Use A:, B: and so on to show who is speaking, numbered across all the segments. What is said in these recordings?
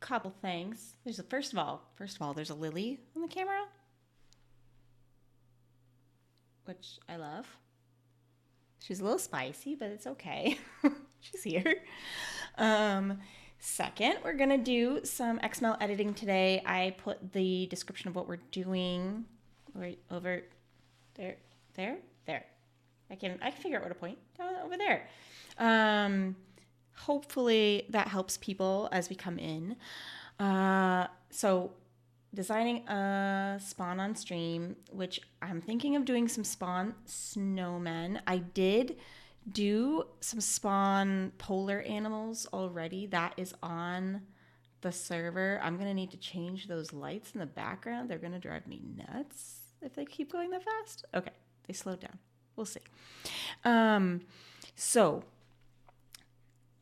A: couple things. There's first of all, there's a lily on the camera, which I love. She's a little spicy, but it's okay. She's here. Second, we're going to do some XML editing today. I put the description of what we're doing right over there. I can figure out where to point. Down over there. Hopefully that helps people as we come in. So designing a spawn on stream, which I'm thinking of doing some spawn snowmen. I did do some spawn polar animals already. That is on the server. I'm going to need to change those lights in the background. They're going to drive me nuts if they keep going that fast. Okay, they slowed down. We'll see. So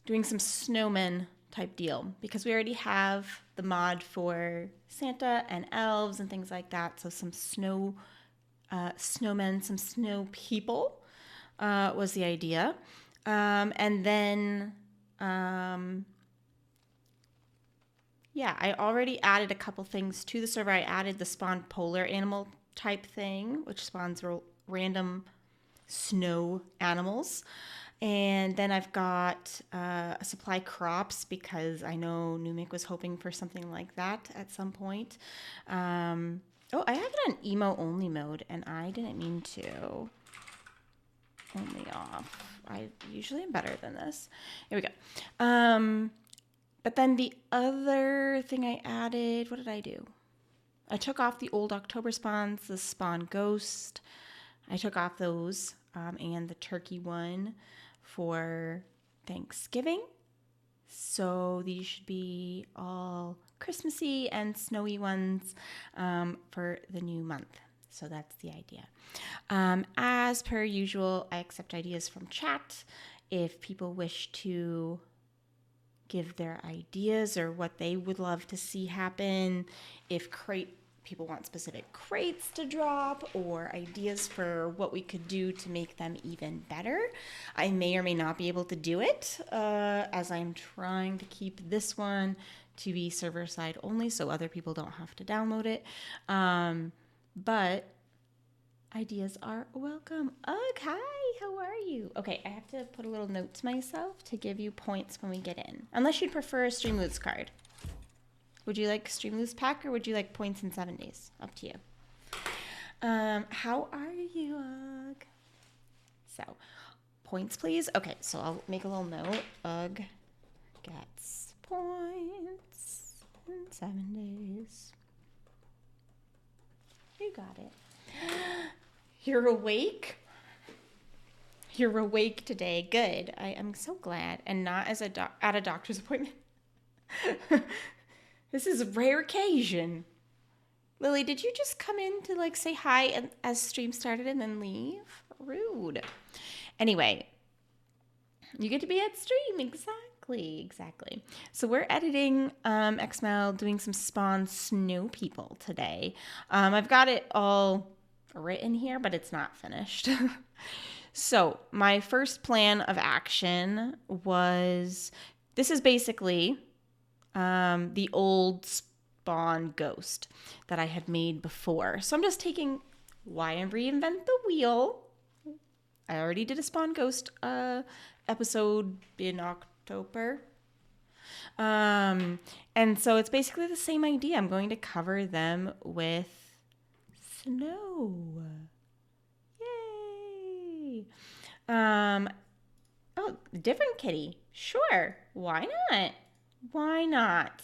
A: doing some snowmen type deal because we already have the mod for Santa and elves and things like that. So some snowmen, some snow people was the idea. And then, I already added a couple things to the server. I added the spawn polar animal type thing, which spawns random snow animals. And then I've got a supply crops because I know Numic was hoping for something like that at some point. I have it on emo only mode and I didn't mean to. Only off. I usually am better than this. Here we go. But then the other thing I added, what did I do? I took off the old October spawns, the spawn ghost. I took off those and the turkey one for Thanksgiving. So these should be all Christmassy and snowy ones for the new month. So that's the idea. As per usual, I accept ideas from chat. If people wish to give their ideas or what they would love to see happen, if people want specific crates to drop or ideas for what we could do to make them even better, I may or may not be able to do it as I'm trying to keep this one to be server side only so other people don't have to download it. But ideas are welcome. Okay, how are you? Okay, I have to put a little note to myself to give you points when we get in. Unless you'd prefer a Streamloots card. Would you like Streamloots pack or would you like points in 7 days? Up to you. How are you, Ugg? So, points, please. Okay, so I'll make a little note. Ugg gets points in 7 days. You got it. You're awake? You're awake today. Good. I am so glad. And not as at a doctor's appointment. This is a rare occasion. Lily, did you just come in to say hi as stream started and then leave? Rude. Anyway, you get to be at stream. Exactly. So we're editing XML, doing some spawn Snowpeople today. I've got it all written here, but it's not finished. So my first plan of action was, this is basically the old spawn ghost that I had made before. So I'm just taking, why reinvent the wheel? I already did a spawn ghost episode in October. And so it's basically the same idea. I'm going to cover them with snow. Yay. Different kitty. Sure. Why not? Why not?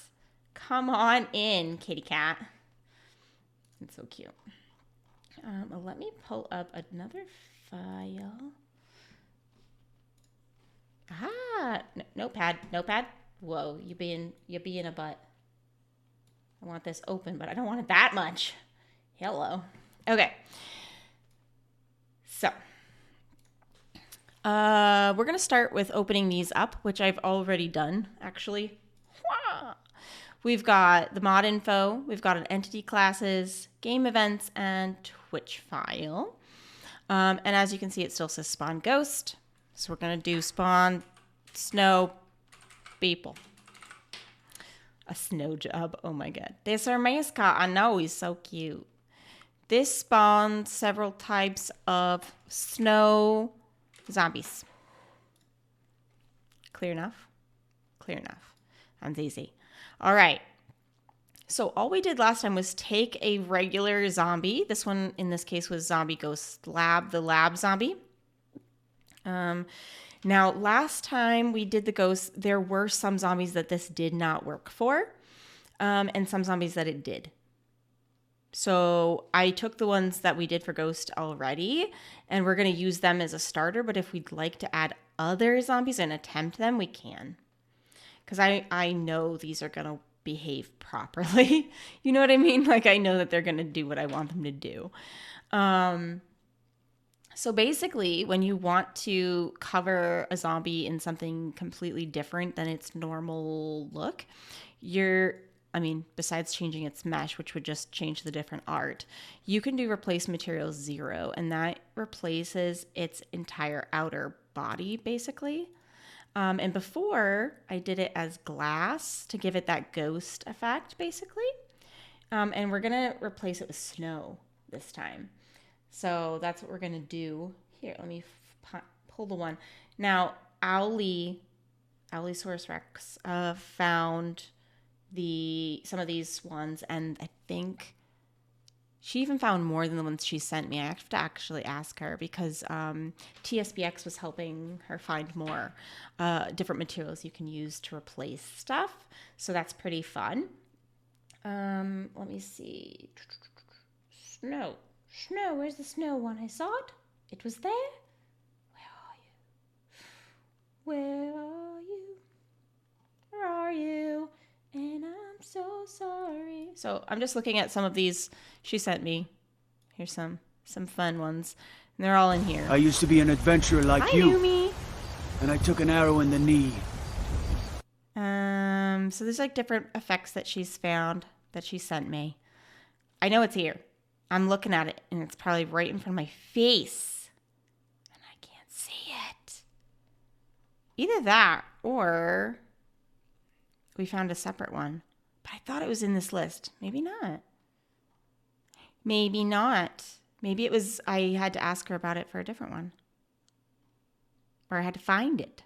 A: Come on in, kitty cat. It's so cute. Let me pull up another file. Notepad. Whoa, you being a butt. I want this open, but I don't want it that much. Hello. Okay. So, we're going to start with opening these up, which I've already done, actually. We've got the mod info, we've got an entity classes, game events, and Twitch file. And as you can see, it still says spawn ghost. So we're going to do spawn snow people. A snow job. Oh my god. There's our mascot. I know, he's so cute. This spawns several types of snow zombies. Clear enough? Clear enough. That's easy. All right. So all we did last time was take a regular zombie. This one, in this case, was Zombie Ghost Lab, the lab zombie. Now, last time we did the ghost, there were some zombies that this did not work for, and some zombies that it did. So I took the ones that we did for Ghost already, and we're going to use them as a starter. But if we'd like to add other zombies and attempt them, we can. Because I know these are going to behave properly. You know what I mean? Like, I know that they're going to do what I want them to do. So basically, when you want to cover a zombie in something completely different than its normal look, besides changing its mesh, which would just change the different art, you can do replace material 0, and that replaces its entire outer body, basically. And before, I did it as glass to give it that ghost effect, basically. And we're going to replace it with snow this time. So that's what we're going to do. Here, let me pull the one. Now, Owliesaurus Rex found some of these ones, and I think she even found more than the ones she sent me. I have to actually ask her because TSBX was helping her find more different materials you can use to replace stuff. So that's pretty fun. Let me see. Snow, where's the snow one? I saw it. It was there. Where are you? Where are you? And I'm so sorry. So I'm just looking at some of these she sent me. Here's some fun ones. And they're all in here.
B: I used to be an adventurer like
A: Hi,
B: you.
A: Yumi.
B: And I took an arrow in the knee.
A: So there's like different effects that she's found that she sent me. I know it's here. I'm looking at it and it's probably right in front of my face. And I can't see it. Either that or we found a separate one. But I thought it was in this list. Maybe not. Maybe not. Maybe it was, I had to ask her about it for a different one. Or I had to find it.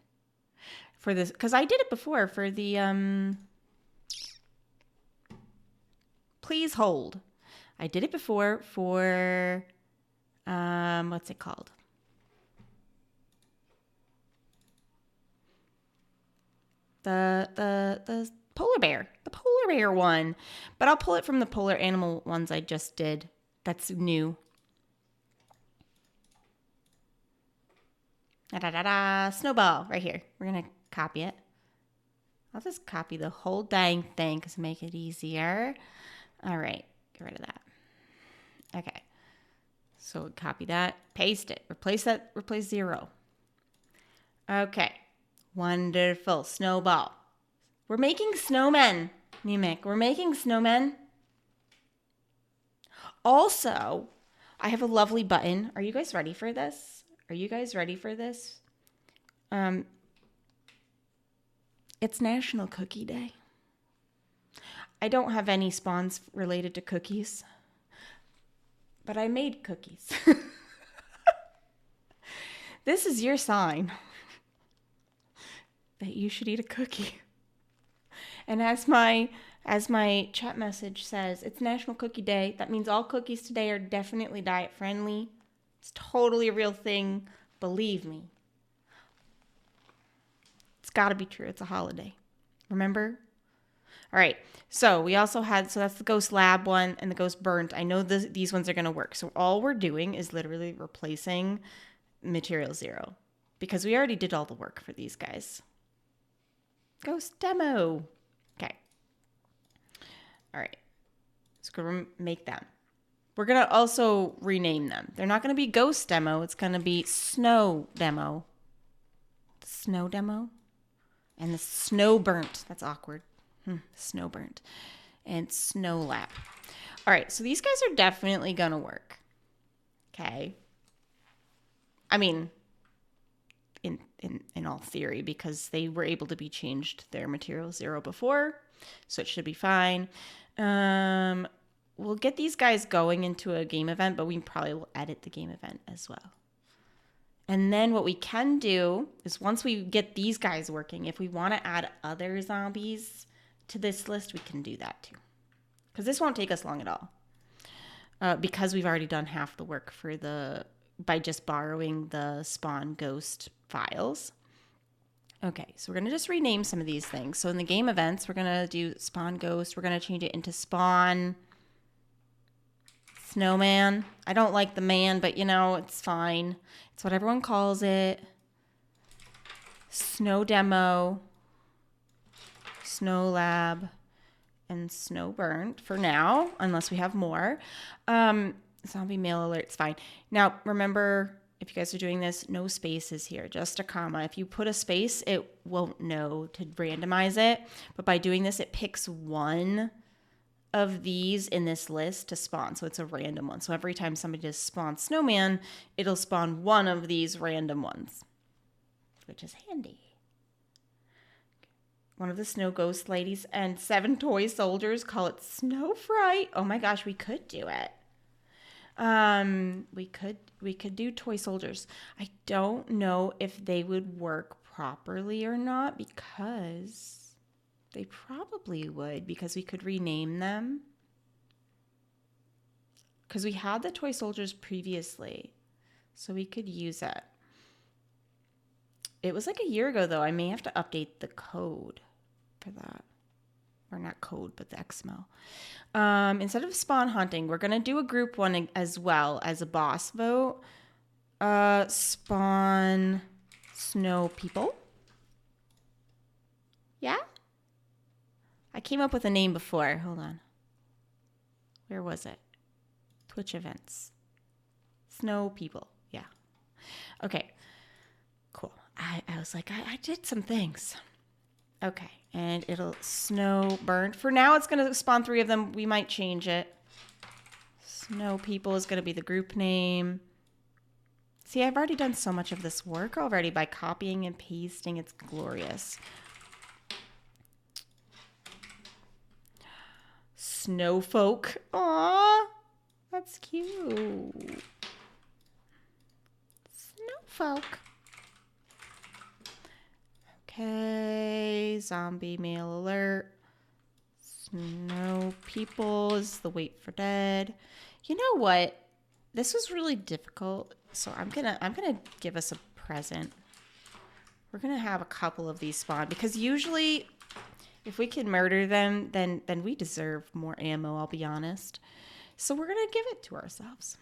A: For this, because I did it before for the, please hold. I did it before for, what's it called? The polar bear. The polar bear one. But I'll pull it from the polar animal ones I just did. That's new. Snowball right here. We're going to copy it. I'll just copy the whole dang thing to make it easier. All right. Get rid of that. Okay. So copy that. Paste it. Replace that. Replace 0. Okay. Wonderful. Snowball. We're making snowmen, Mimic. We're making snowmen. Also, I have a lovely button. Are you guys ready for this? It's National Cookie Day. I don't have any spawns related to cookies, but I made cookies. This is your sign that you should eat a cookie. And as my chat message says, it's National Cookie Day. That means all cookies today are definitely diet friendly. It's totally a real thing. Believe me. It's got to be true. It's a holiday. Remember? All right. So we also had, so that's the Ghost Lab one and the Ghost Burnt. I know these ones are going to work. So all we're doing is literally replacing material 0 because we already did all the work for these guys. Ghost Demo. Okay. All right. So we're going to make them. We're going to also rename them. They're not going to be Ghost Demo. It's going to be Snow Demo. Snow Demo. And the Snow Burnt. That's awkward. Snow Burnt. And Snow Lab. All right. So these guys are definitely going to work. Okay. I mean, in all theory, because they were able to be changed their material 0 before. So it should be fine. We'll get these guys going into a game event, but we probably will edit the game event as well. And then what we can do is once we get these guys working, if we want to add other zombies to this list, we can do that too. Because this won't take us long at all. Because we've already done half the work by just borrowing the spawn ghost files. Okay, so we're going to just rename some of these things. So in the game events, we're going to do spawn ghost. We're going to change it into spawn Snowman. I don't like the man, but it's fine. It's what everyone calls it. Snow demo, snow lab, and snow burnt for now, unless we have more. Zombie mail alert's fine. Now, remember, if you guys are doing this, no spaces here, just a comma. If you put a space, it won't know to randomize it. But by doing this, it picks one of these in this list to spawn. So it's a random one. So every time somebody does spawn snowman, it'll spawn one of these random ones, which is handy. One of the snow ghost ladies and 7 toy soldiers call it Snowfright. Oh my gosh, we could do it. We could do toy soldiers. I don't know if they would work properly or not, because they probably would, because we could rename them. Because we had the toy soldiers previously, so we could use it. It was like a year ago, though. I may have to update the code for that. Or not code, but the XML. Instead of spawn hunting, we're going to do a group one as well as a boss vote. Spawn Snowpeople. Yeah? I came up with a name before. Hold on. Where was it? Twitch events. Snowpeople. Yeah. Okay. Cool. I was like, I did some things. Okay. And it'll snow burnt. For now, it's going to spawn 3 of them. We might change it. Snowpeople is going to be the group name. See, I've already done so much of this work already by copying and pasting. It's glorious. Snowfolk. Aw, that's cute. Snowfolk. Okay, zombie mail alert. Snowpeople is the wait for dead. You know what? This was really difficult, so I'm gonna give us a present. We're gonna have a couple of these spawn because usually, if we can murder them, then we deserve more ammo. I'll be honest. So we're gonna give it to ourselves.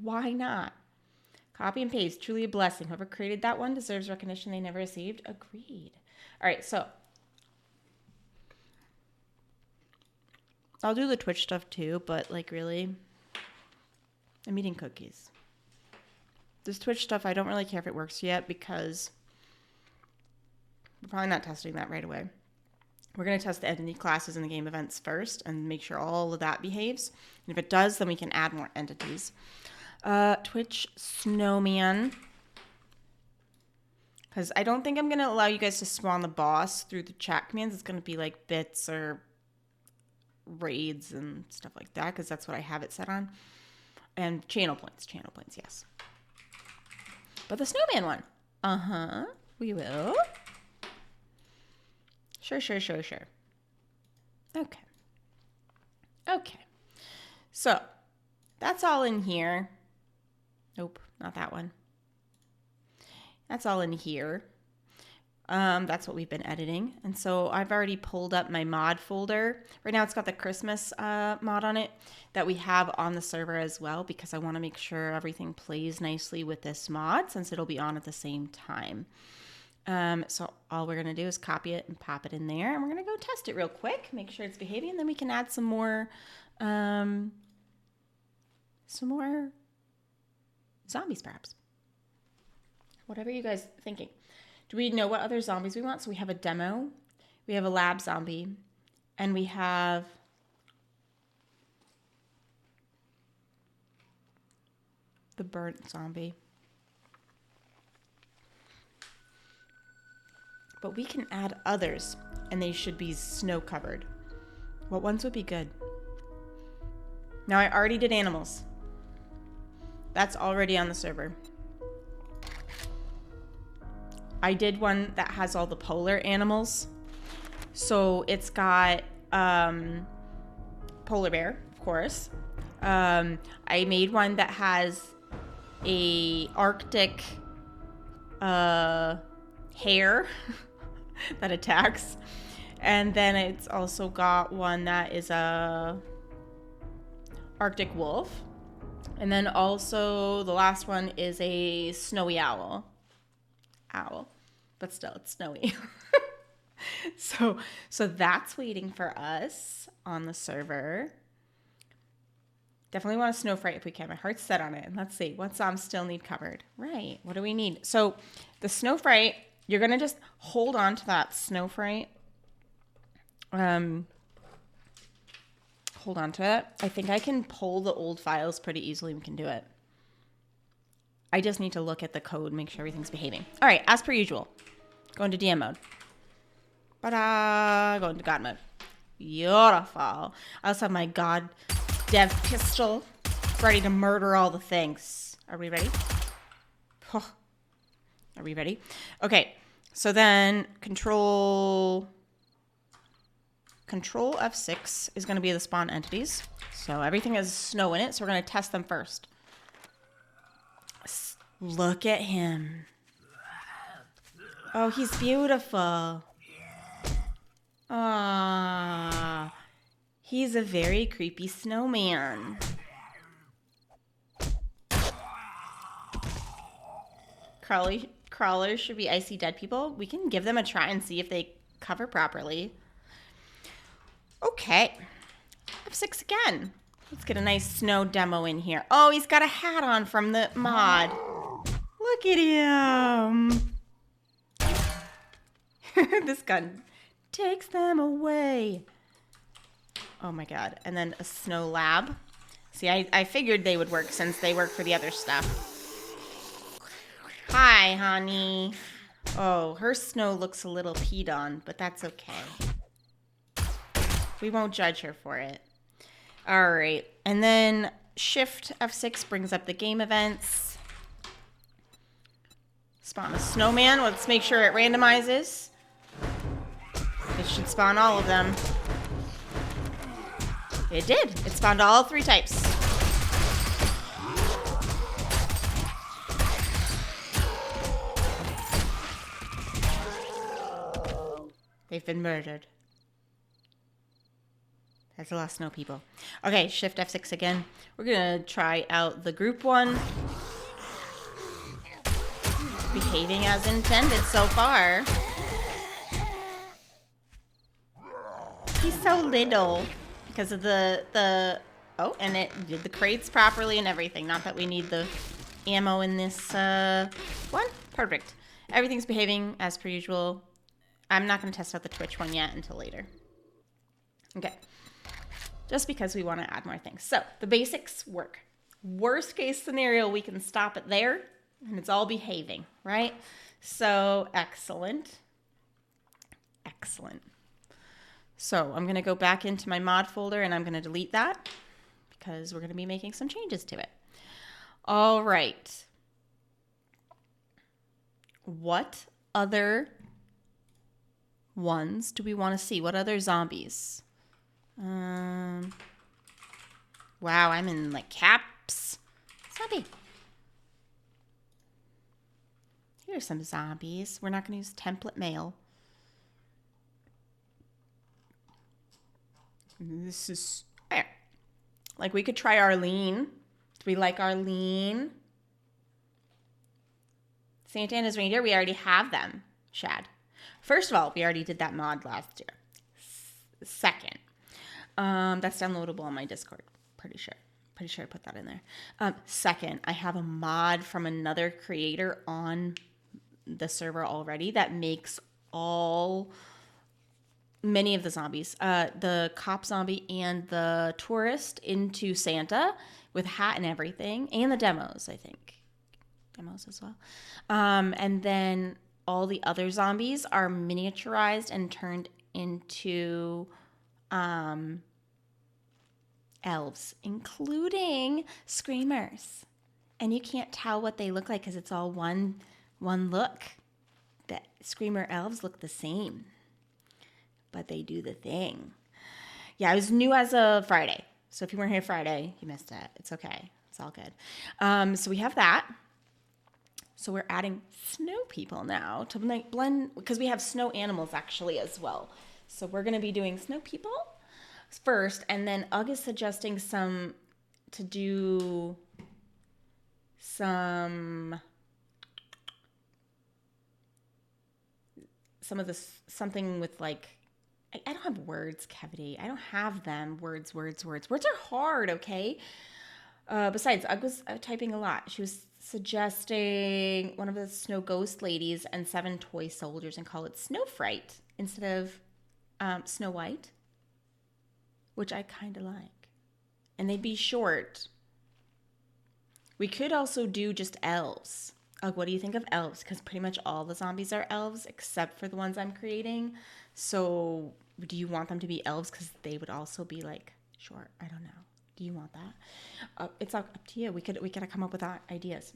A: Why not? Copy and paste. Truly a blessing. Whoever created that one deserves recognition they never received. Agreed. All right, so I'll do the Twitch stuff too, but like really, I'm eating cookies. This Twitch stuff, I don't really care if it works yet because we're probably not testing that right away. We're going to test the entity classes in the game events first and make sure all of that behaves. And if it does, then we can add more entities. Twitch Snowman. Because I don't think I'm going to allow you guys to spawn the boss through the chat commands. It's going to be like bits or raids and stuff like that, because that's what I have it set on. And channel points, yes. But the Snowman one, we will. Sure. Okay. So, that's all in here. Nope, not that one. That's all in here. That's what we've been editing. And so I've already pulled up my mod folder. Right now it's got the Christmas mod on it that we have on the server as well, because I want to make sure everything plays nicely with this mod since it'll be on at the same time. So all we're going to do is copy it and pop it in there, and we're going to go test it real quick, make sure it's behaving, and then we can add some more zombies perhaps. Whatever you guys are thinking. Do we know what other zombies we want? So we have a demo, we have a lab zombie, and we have the burnt zombie. But we can add others. and they should be snow covered. What ones would be good? Now I already did animals. That's already on the server. I did one that has all the polar animals. So it's got polar bear, of course. I made one that has a Arctic hare that attacks. And then it's also got one that is a Arctic wolf. And then also the last one is a snowy owl. But still, it's snowy. So that's waiting for us on the server. Definitely want a Snowfright if we can. My heart's set on it. And let's see, what zombies still need covered? Right, what do we need? So the Snowfright, you're going to just hold on to that Snowfright. Hold on to it. I think I can pull the old files pretty easily. We can do it. I just need to look at the code, make sure everything's behaving. All right, as per usual, go into DM mode. Go into God mode. Beautiful. I also have my God dev pistol ready to murder all the things. Are we ready? Are we ready? Okay, so then Control F6 is going to be the spawn entities. So everything has snow in it, so we're going to test them first. Look at him. Oh, he's beautiful. Ah, he's a very creepy snowman. Crawlers should be icy dead people. We can give them a try and see if they cover properly. Okay, F6 again. Let's get a nice snow demo in here. Oh, he's got a hat on from the mod. Look at him. This gun takes them away. Oh my God. And then a snow lab. See, I figured they would work since they work for the other stuff. Hi, honey. Oh, her snow looks a little peed on, but that's okay. We won't judge her for it. All right. And then Shift F6 brings up the game events. Spawn a snowman. Let's make sure it randomizes. It should spawn all of them. It did. It spawned all 3 types. They've been murdered. That's a lot of snow people. Okay, Shift F6 again. We're going to try out the group one. Behaving as intended so far. He's so little because of the oh, and it did the crates properly and everything. Not that we need the ammo in this one. Perfect. Everything's behaving as per usual. I'm not going to test out the Twitch one yet until later. Okay. Just because we want to add more things. So the basics work. Worst case scenario, we can stop it there and it's all behaving, right? So excellent. Excellent. So I'm going to go back into my mod folder and I'm going to delete that because we're going to be making some changes to it. All right. What other ones do we want to see? What other zombies? Wow, I'm in like caps. Zombie. Here's some zombies. We're not going to use template mail. This is there. Like we could try Arlene. Do we like Arlene? Santa and his reindeer, we already have them, Shad. First of all, we already did that mod last year. Second, that's downloadable on my Discord. Pretty sure I put that in there. Second, I have a mod from another creator on the server already that makes many of the zombies, the cop zombie and the tourist into Santa with hat and everything, and the demos, I think. Demos as well. And then all the other zombies are miniaturized and turned into elves, including screamers. And you can't tell what they look like because it's all one look. The screamer elves look the same, but they do the thing. Yeah, it was new as of Friday. So if you weren't here Friday, you missed it. It's okay. It's all good. So we have that. So we're adding snow people now to blend, because we have snow animals actually as well. So we're going to be doing snow people first, and then Ugg is suggesting some of this, something with like, I don't have words, Kevity. I don't have them. Words. Words are hard, okay? Besides, Ugg was typing a lot. She was suggesting one of the snow ghost ladies and 7 toy soldiers and call it Snowfright instead of Snow White, which I kind of like. And they'd be short. We could also do just elves. Ugg, what do you think of elves? Because pretty much all the zombies are elves except for the ones I'm creating. So do you want them to be elves? Because they would also be like short. I don't know. Do you want that? It's up to you. We could come up with ideas.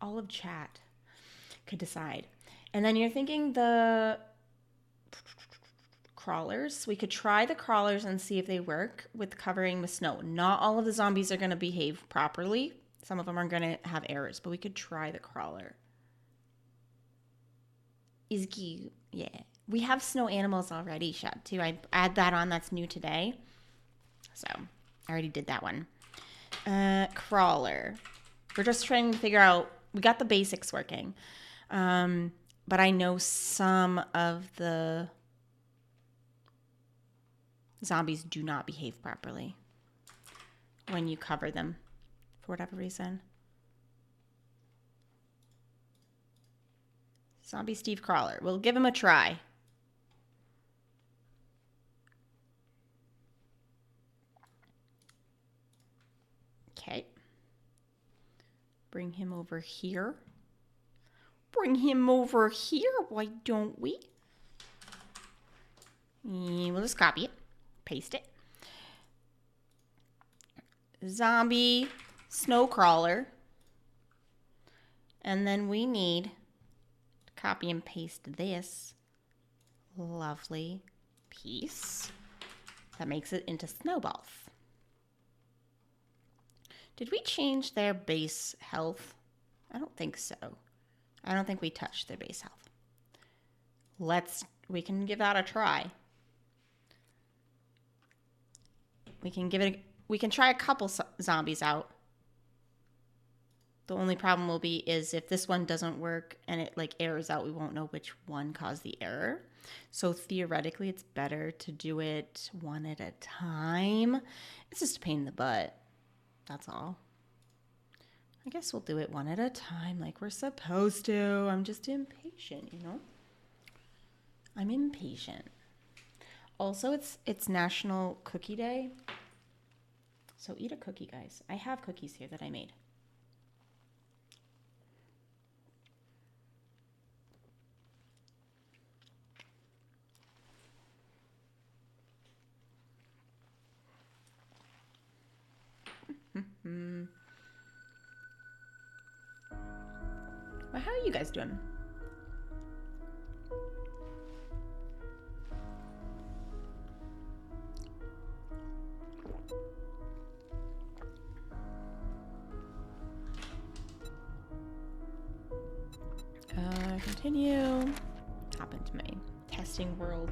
A: All of chat could decide. And then you're thinking the crawlers. We could try the crawlers and see if they work with covering with snow. Not all of the zombies are going to behave properly. Some of them are going to have errors, but we could try the crawler. Is cute. Yeah. We have snow animals already, Shad, too. I add that on. That's new today. So I already did that one. Crawler. We're just trying to figure out, we got the basics working. But I know some of the zombies do not behave properly when you cover them for whatever reason. Zombie Steve Crawler. We'll give him a try. Okay. Bring him over here. Bring him over here. Why don't we? And we'll just copy it. Paste it. Zombie snow crawler. And then we need to copy and paste this lovely piece that makes it into snowballs. Did we change their base health? I don't think so. I don't think we touched their base health. We can give that a try. We can try a couple zombies out. The only problem will be is if this one doesn't work and it like errors out, we won't know which one caused the error. So theoretically, it's better to do it one at a time. It's just a pain in the butt. That's all. I guess we'll do it one at a time like we're supposed to. I'm just impatient, you know? I'm impatient. Also, it's National Cookie Day. So eat a cookie, guys. I have cookies here that I made. Well, how are you guys doing? Continue. Hop into my testing world.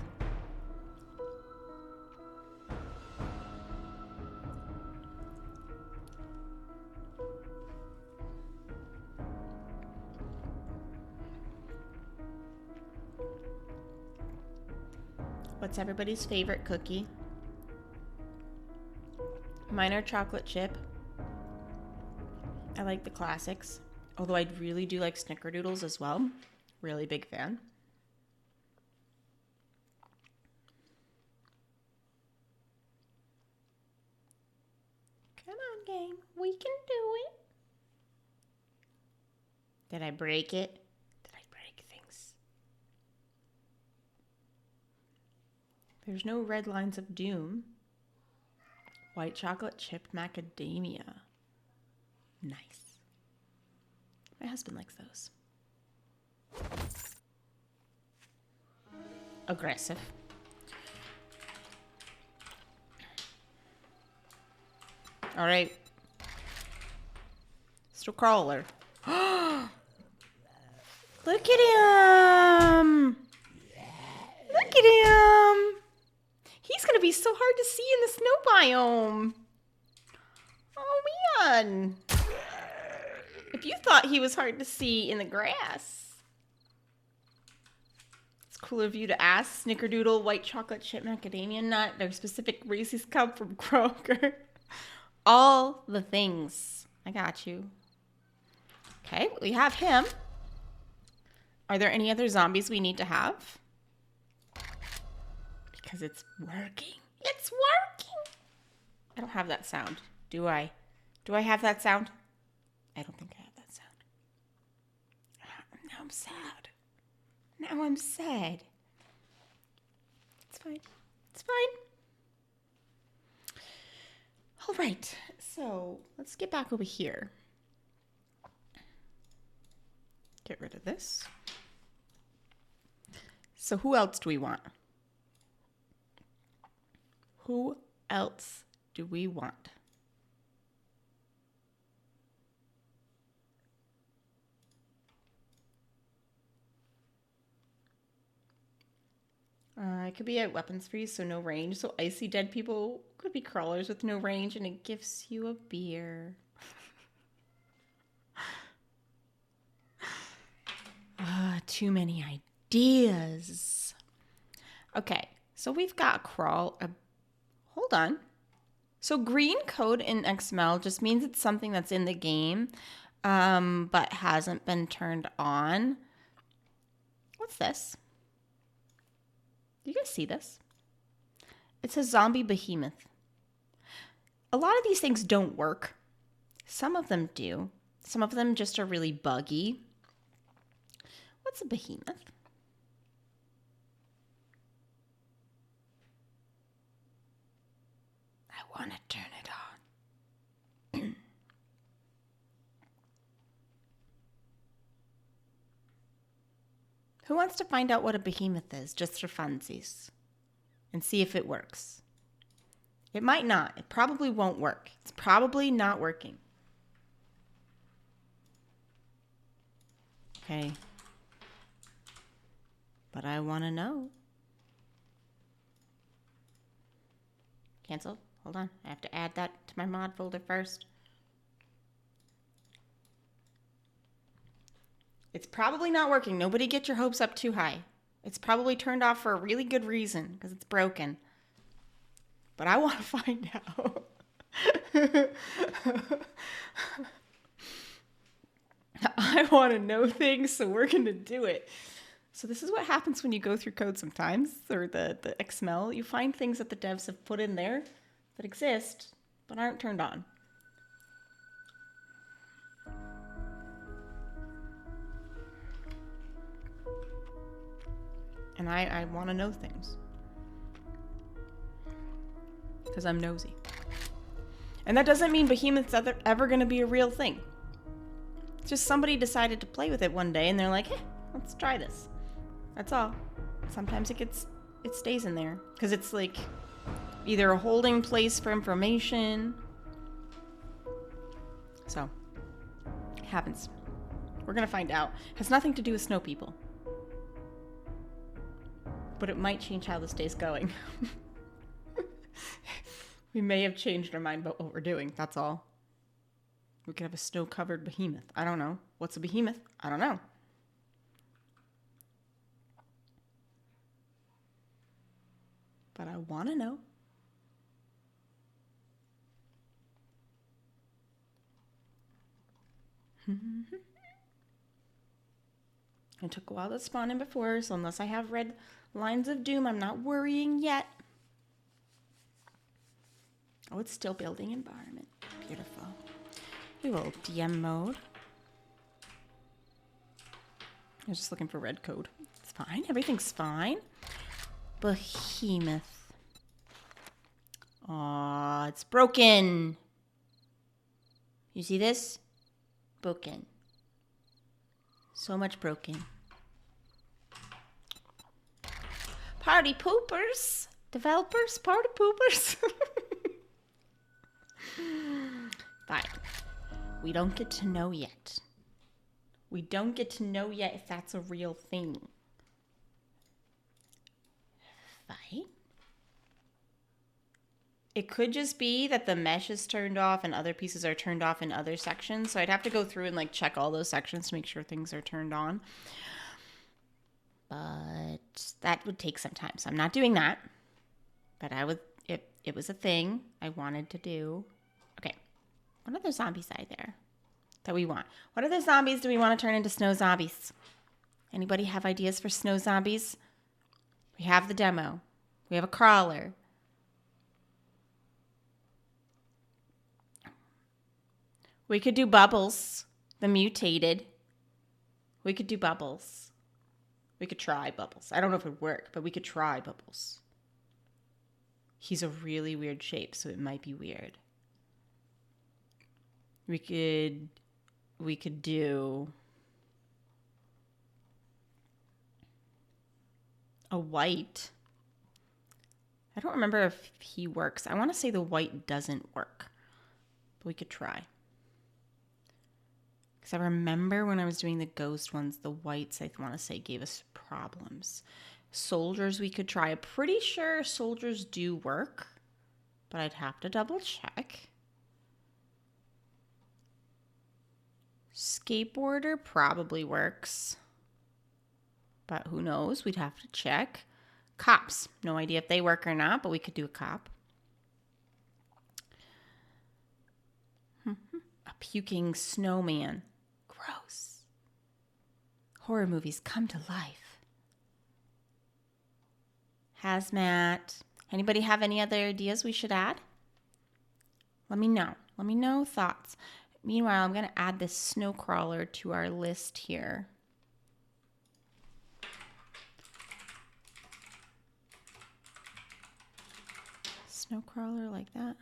A: What's everybody's favorite cookie? Mine are chocolate chip. I like the classics. Although I really do like snickerdoodles as well. Really big fan. Come on, gang. We can do it. Did I break it? Did I break things? There's no red lines of doom. White chocolate chip macadamia. Nice. My husband likes those. Aggressive. All right. Still crawler. Look at him. Look at him. He's going to be so hard to see in the snow biome. Oh, man. If you thought he was hard to see in the grass. It's cool of you to ask. Snickerdoodle, white chocolate chip macadamia nut. Their specific Reese's cup from Kroger. All the things. I got you. Okay, we have him. Are there any other zombies we need to have? Because it's working. It's working. I don't have that sound. Do I? Do I have that sound? I don't think I have that sound. Now I'm sad. Now I'm sad. It's fine. It's fine. All right. So let's get back over here. Get rid of this. So who else do we want? Who else do we want? It could be at weapons freeze, so no range. So icy dead people could be crawlers with no range, and it gives you a beer. Too many ideas. Okay, so we've got crawl. Hold on. So green code in XML just means it's something that's in the game, but hasn't been turned on. What's this? Do you guys see this? It's a zombie behemoth. A lot of these things don't work. Some of them do. Some of them just are really buggy. What's a behemoth? I want to turn it on. Who wants to find out what a behemoth is, just for funsies? And see if it works. It might not. It probably won't work. It's probably not working. Okay. But I want to know. Cancel. Hold on. I have to add that to my mod folder first. It's probably not working. Nobody get your hopes up too high. It's probably turned off for a really good reason, because it's broken. But I want to find out. I want to know things, so we're going to do it. So this is what happens when you go through code sometimes, or the XML. You find things that the devs have put in there that exist, but aren't turned on. And I want to know things. Because I'm nosy. And that doesn't mean behemoth's ever going to be a real thing. It's just somebody decided to play with it one day and they're like, hey, let's try this. That's all. Sometimes it stays in there. Because it's like either a holding place for information. So, it happens. We're going to find out. It has nothing to do with Snowpeople. But it might change how this day's going. We may have changed our mind about what we're doing. That's all. We could have a snow-covered behemoth. I don't know. What's a behemoth? I don't know. But I want to know. It took a while to spawn in before, so unless I have red lines of doom, I'm not worrying yet. Oh, it's still building environment. Beautiful. We will DM mode. I was just looking for red code. It's fine. Everything's fine. behemoth. Aw, it's broken. You see this? Broken. So much broken. Party poopers. Developers, party poopers. Fine. We don't get to know yet. We don't get to know yet if that's a real thing. Fine. It could just be that the mesh is turned off and other pieces are turned off in other sections. So I'd have to go through and like check all those sections to make sure things are turned on. But that would take some time. So I'm not doing that. But I would, it was a thing I wanted to do. Okay. What other zombies are there that we want? What other zombies do we want to turn into snow zombies? Anybody have ideas for snow zombies? We have the demo. We have a crawler. We could do Bubbles, the mutated. We could do Bubbles. We could try Bubbles. I don't know if it would work, but we could try Bubbles. He's a really weird shape, so it might be weird. We could do a white. I don't remember if he works. I want to say the white doesn't work, but we could try. Because I remember when I was doing the ghost ones, the whites, I want to say, gave us problems. Soldiers we could try. I'm pretty sure soldiers do work, but I'd have to double check. Skateboarder probably works, but who knows? We'd have to check. Cops. No idea if they work or not, but we could do a cop. A puking snowman. Gross. Horror movies come to life. Hazmat. Anybody have any other ideas we should add? Let me know. Let me know thoughts. Meanwhile, I'm going to add this snow crawler to our list here. Snow crawler like that.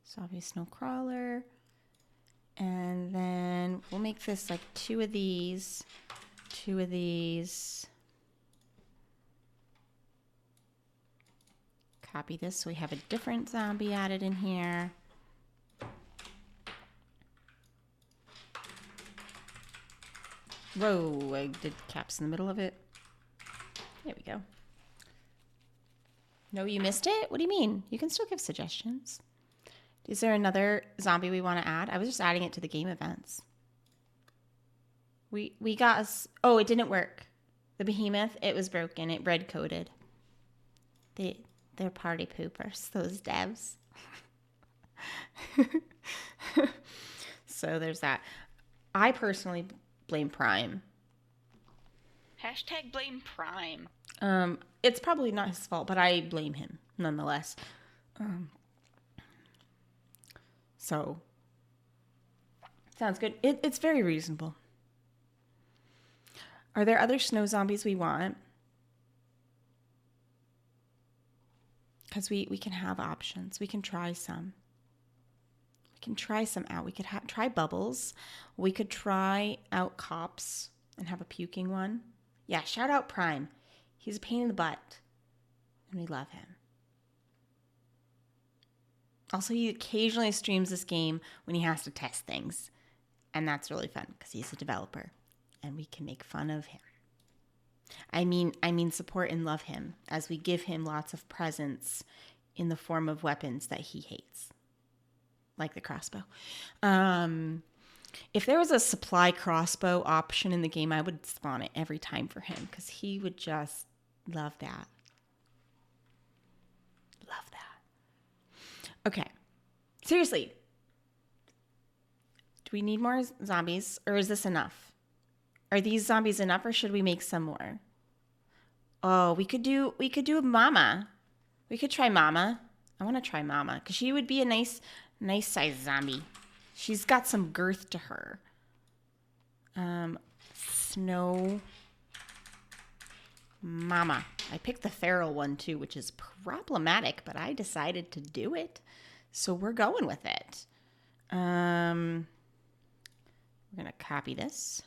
A: Zombie snow crawler. And then we'll make this like two of these. Copy this so we have a different zombie added in here. Whoa, I did caps in the middle of it. There we go. No, you missed it? What do you mean? You can still give suggestions. Is there another zombie we want to add? I was just adding it to the game events. We got us. Oh, it didn't work. The behemoth, it was broken. It red coded. They're party poopers, those devs. So there's that. I personally blame Prime.
C: Hashtag blame Prime.
A: It's probably not his fault, but I blame him nonetheless. So, sounds good. It's very reasonable. Are there other snow zombies we want? Because we can have options. We can try some. We can try some out. We could try Bubbles. We could try out Cops and have a puking one. Yeah, shout out Prime. He's a pain in the butt. And we love him. Also, he occasionally streams this game when he has to test things. And that's really fun because he's a developer. And we can make fun of him. I mean support and love him as we give him lots of presents in the form of weapons that he hates. Like the crossbow. If there was a supply crossbow option in the game, I would spawn it every time for him because he would just love that. Love that. Okay. Seriously. Do we need more zombies or is this enough? Are these zombies enough or should we make some more? Oh, we could do a Mama. We could try Mama. I want to try Mama because she would be a nice size zombie. She's got some girth to her. Snow Mama. I picked the feral one too, which is problematic, but I decided to do it. So we're going with it. We're going to copy this.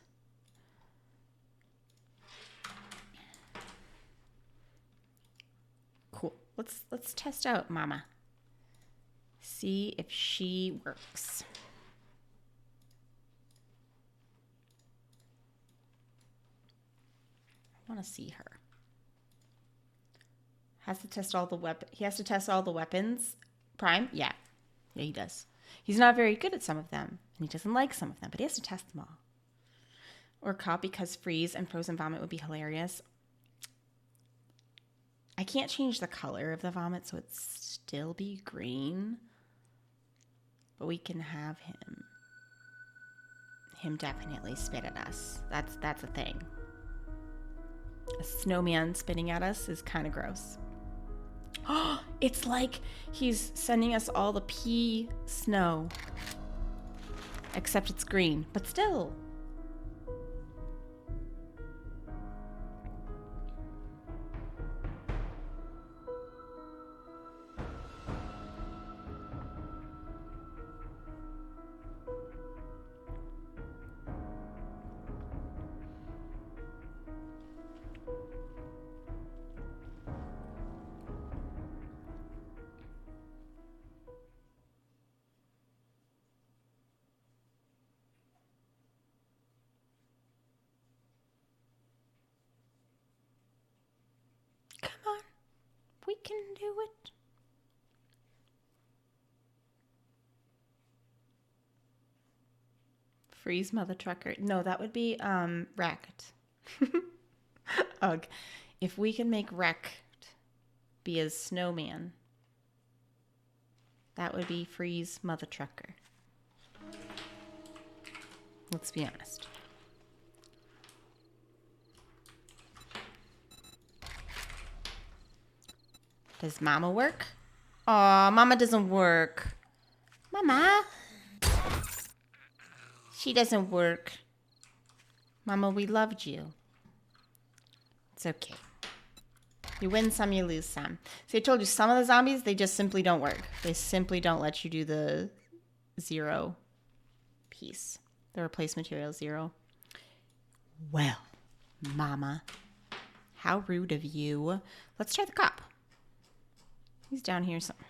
A: Cool. Let's test out Mama. See if she works. I want to see her. Has to test all the He has to test all the weapons. Prime? Yeah, he does. He's not very good at some of them, and he doesn't like some of them, but he has to test them all. Or cop, because freeze and frozen vomit would be hilarious. I can't change the color of the vomit, so it'd still be green. But we can have him definitely spit at us. That's a thing. A snowman spitting at us is kind of gross. Oh, it's like he's sending us all the pea snow. Except it's green, but still. Come on, we can do it. Freeze mother trucker. No, that would be wrecked. Ugh. If we can make wrecked be a snowman, that would be freeze mother trucker. Let's be honest. Does Mama work? Aw, Mama doesn't work. Mama. She doesn't work. Mama, we loved you. It's okay. You win some, you lose some. See, I told you, some of the zombies, they just simply don't work. They simply don't let you do the 0 piece. The replace material 0. Well, Mama, how rude of you. Let's try the cop. He's down here somewhere.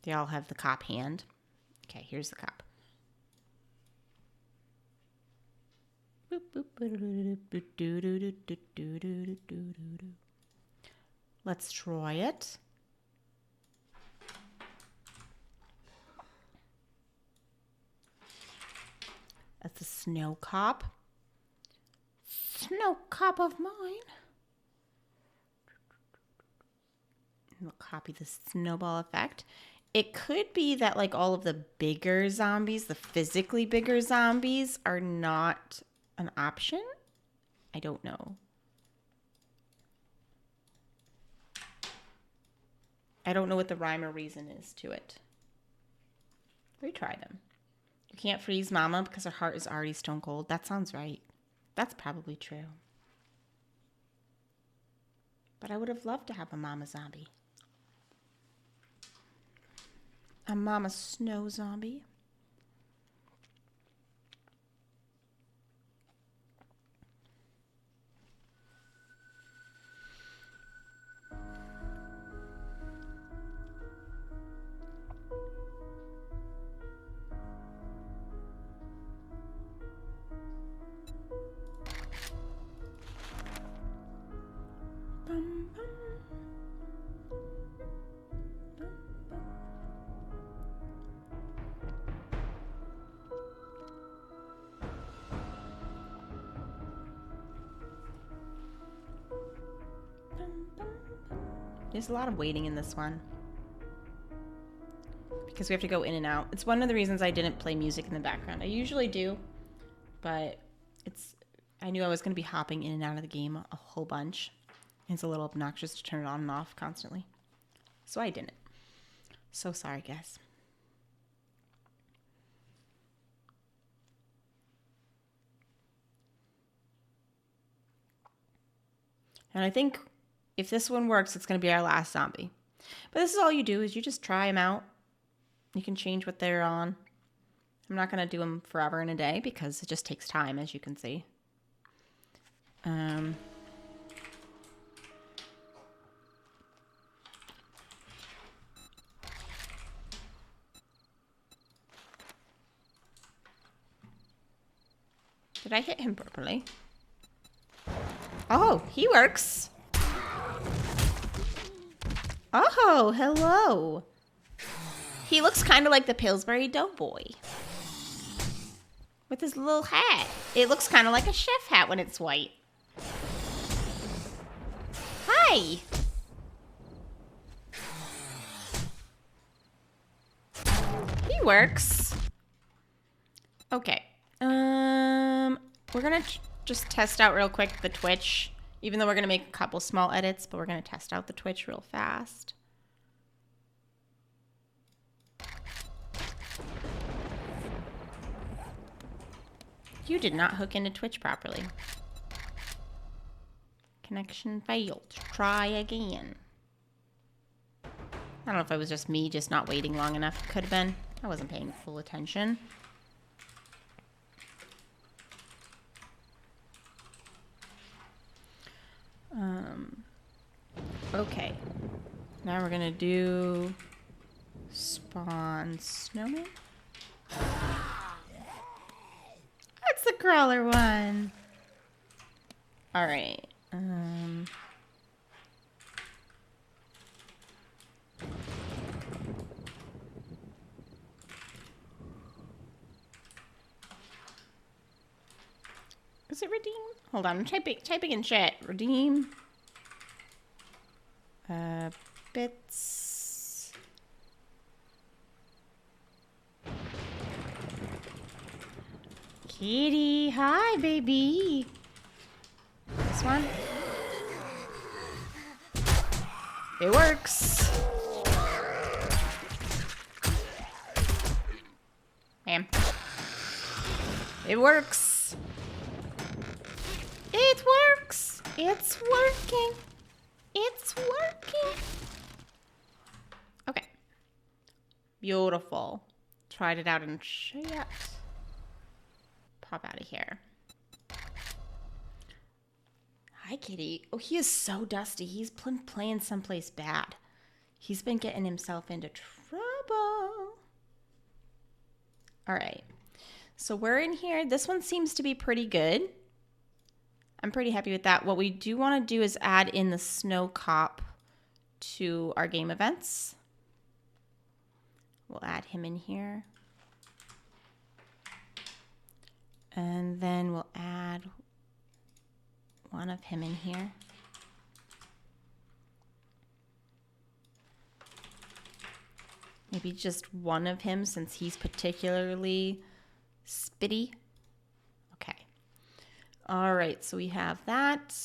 A: They all have the cop hand. Okay, here's the cop. Let's try it. That's a snow cop. Snow cop of mine. We'll copy the snowball effect. It could be that like all of the bigger zombies, the physically bigger zombies, are not an option. I don't know. I don't know what the rhyme or reason is to it. Retry them. You can't freeze Mama because her heart is already stone cold. That sounds right. That's probably true. But I would have loved to have a Mama zombie. A Mama snow zombie. There's a lot of waiting in this one because we have to go in and out. It's one of the reasons I didn't play music in the background. I usually do, but I knew I was going to be hopping in and out of the game a whole bunch. It's a little obnoxious to turn it on and off constantly. So I didn't. So sorry, guys. And I think if this one works, it's going to be our last zombie. But this is all you do is you just try them out. You can change what they're on. I'm not going to do them forever in a day because it just takes time, as you can see. Did I hit him properly? Oh, he works. Oh, hello. He looks kind of like the Pillsbury Doughboy. With his little hat. It looks kind of like a chef hat when it's white. Hi. He works. Okay. We're gonna just test out real quick the Twitch. Even though we're gonna make a couple small edits, but we're gonna test out the Twitch real fast. You did not hook into Twitch properly. Connection failed. Try again. I don't know if it was just me just not waiting long enough. Could have been. I wasn't paying full attention. Okay. Now we're gonna do spawn snowman. That's the crawler one. All right. Is it redeem? Hold on, I'm typing in chat. Redeem. Bits. Kitty, hi, baby. This one. It works. Bam. It works. It works. It's working. It's working. Okay. Beautiful. Tried it out in chat. Pop out of here. Hi, kitty. Oh, he is so dusty. He's playing someplace bad. He's been getting himself into trouble. All right. So we're in here. This one seems to be pretty good. I'm pretty happy with that. What we do want to do is add in the snow cop to our game events. We'll add him in here. And then we'll add one of him in here. Maybe just one of him since he's particularly spitty. Okay. All right, so we have that.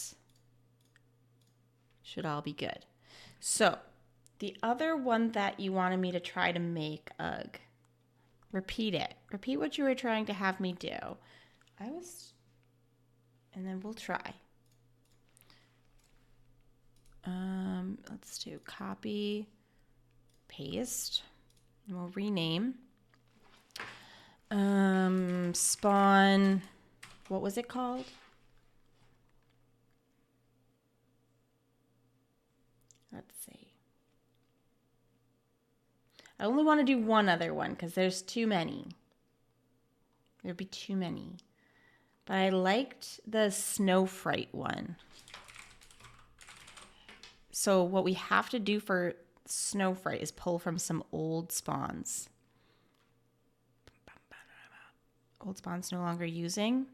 A: Should all be good. So the other one that you wanted me to try to make, repeat it. Repeat what you were trying to have me do. And then we'll try. Let's do copy, paste, and we'll rename. Spawn, what was it called? Let's see. I only want to do one other one because there's too many. There'd be too many. But I liked the Snowfright one. So what we have to do for Snowfright is pull from some old spawns. Old spawns no longer using.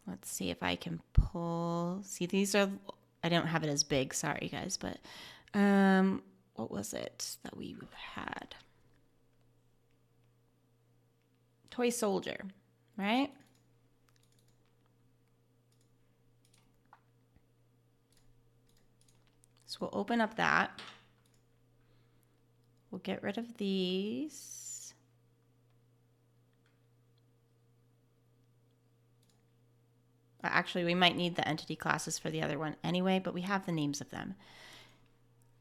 A: Let's see if I can pull. See, these are, I don't have it as big. Sorry, guys. But what was it that we had? Toy Soldier, right? So we'll open up that. We'll get rid of these. Actually, we might need the entity classes for the other one anyway, but we have the names of them.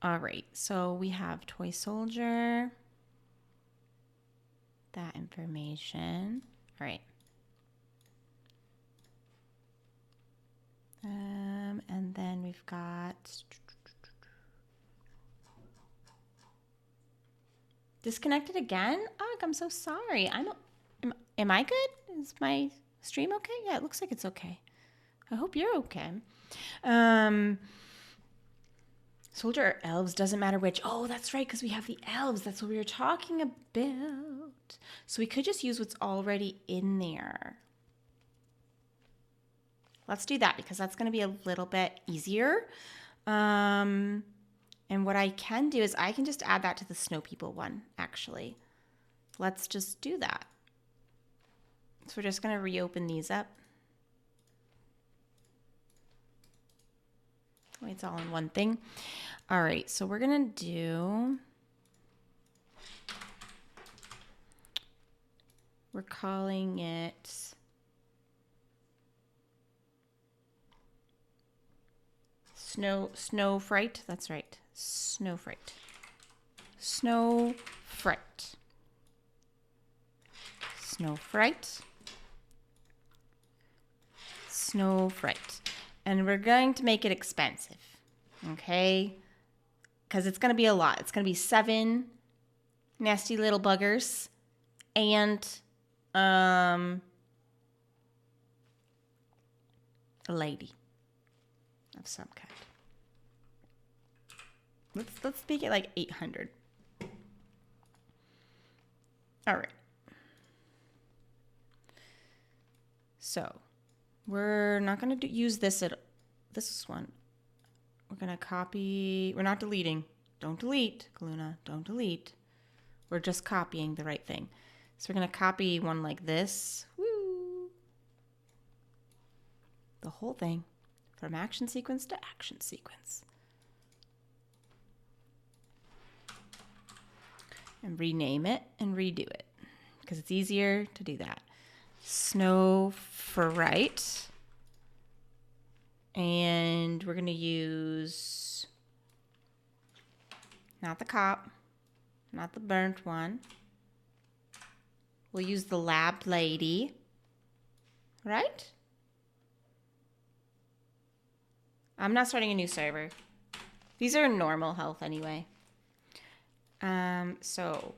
A: All right, so we have toy soldier. That information. All right. And then we've got disconnected again. Ugh, I'm so sorry. Am I good? Is my stream okay? Yeah, it looks like it's okay. I hope you're okay. Soldier or elves, doesn't matter which. Oh, that's right, because we have the elves. That's what we were talking about. So we could just use what's already in there. Let's do that because that's going to be a little bit easier. And what I can do is I can just add that to the Snowpeople one, actually. Let's just do that. So we're just going to reopen these up. Oh, it's all in one thing. All right, so we're going to do... We're calling it... Snowfright. That's right. Snowfright. Snowfright. Snowfright. Snowfright. And we're going to make it expensive. Okay? Because it's going to be a lot. It's going to be 7 nasty little buggers and a lady of some kind. Let's make it like 800. All right. So we're not going to use this one. We're going to copy. We're not deleting. Don't delete, Kaluna. Don't delete. We're just copying the right thing. So we're going to copy one like this. Woo! The whole thing from action sequence to action sequence. And rename it and redo it because it's easier to do that. Snowfright. And we're going to use not the cop, not the burnt one. We'll use the lab lady, right? I'm not starting a new server. These are normal health anyway. So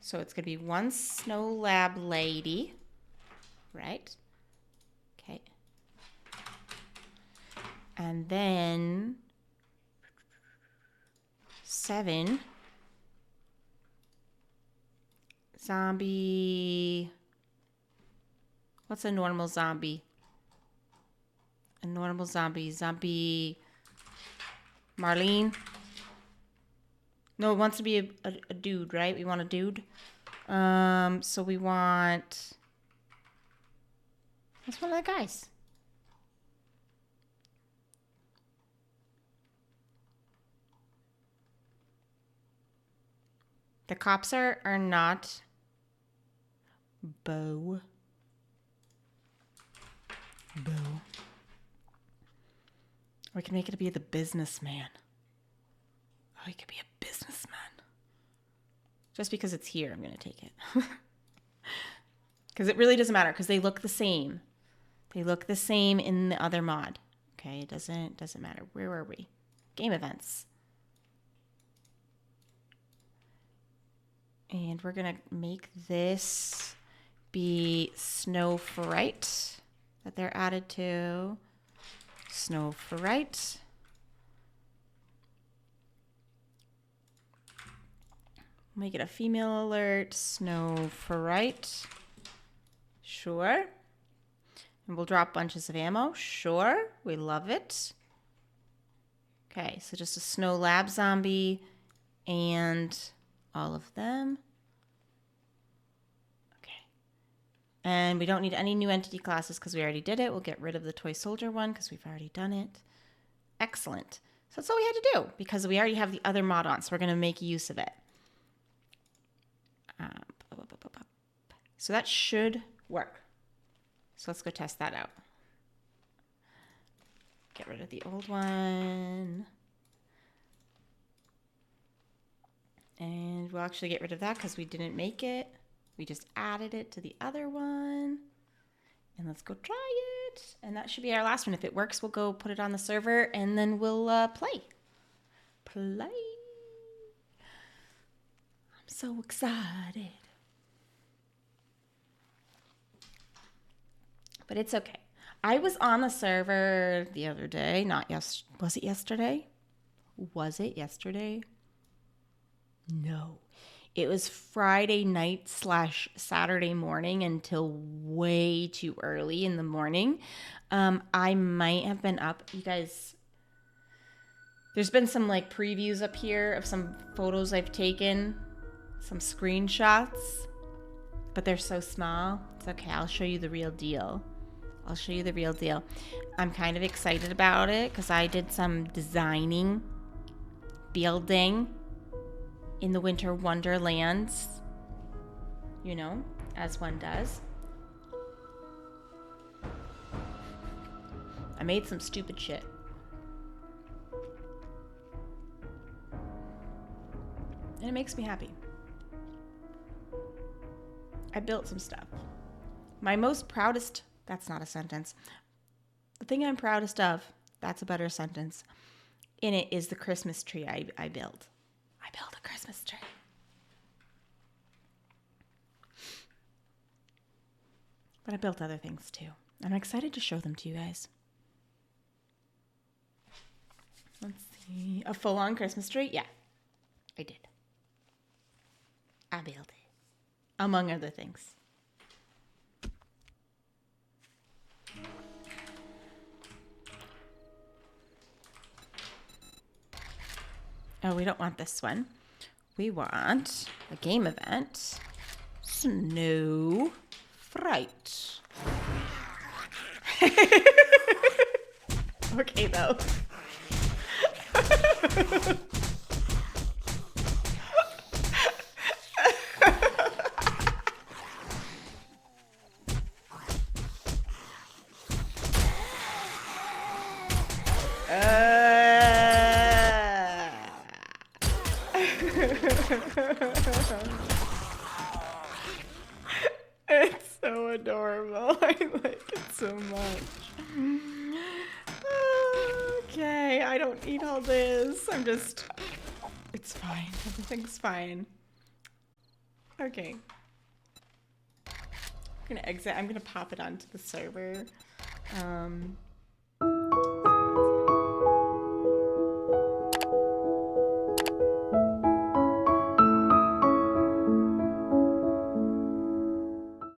A: it's going to be one snow lab lady, right? Okay. And then 7 zombie. What's a normal zombie? A normal zombie. Zombie Marlene. No, it wants to be a dude, right? We want a dude. So we want... That's one of the guys. The cops are not Bo. Or we can make it be the businessman. Oh, he could be a businessman. Just because it's here, I'm going to take it. Because it really doesn't matter because they look the same. They look the same in the other mod. Okay, it doesn't matter. Where were we? Game events. And we're going to make this be Snowfright that they're added to. Snowfright. Make it a female alert. Snowfright. Sure. And we'll drop bunches of ammo. Sure. We love it. Okay, so just a snow lab zombie and all of them. Okay. And we don't need any new entity classes because we already did it. We'll get rid of the toy soldier one because we've already done it. Excellent. So that's all we had to do because we already have the other mod on, so we're going to make use of it. So that should work. So let's go test that out. Get rid of the old one. And we'll actually get rid of that because we didn't make it. We just added it to the other one. And let's go try it. And that should be our last one. If it works, we'll go put it on the server and then we'll play. Play. I'm so excited. But it's okay. I was on the server the other day. Was it yesterday? Was it yesterday? No. It was Friday night / Saturday morning until way too early in the morning. I might have been up. You guys, there's been some like previews up here of some photos I've taken, some screenshots, but they're so small. It's okay. I'll show you the real deal. I'm kind of excited about it because I did some designing, building in the winter wonderlands, you know, as one does. I made some stupid shit. And it makes me happy. I built some stuff. My most proudest, that's not a sentence. The thing I'm proudest of, that's a better sentence, in it is the Christmas tree I built. I built a Christmas tree. But I built other things too. And I'm excited to show them to you guys. Let's see. A full-on Christmas tree? Yeah, I did. I built it. Among other things. Oh, we don't want this one. We want a game event. Snowfright. Okay, though. It's so adorable. I like it so much. Okay, I don't need all this. It's fine. Everything's fine. Okay. I'm gonna exit. I'm gonna pop it onto the server.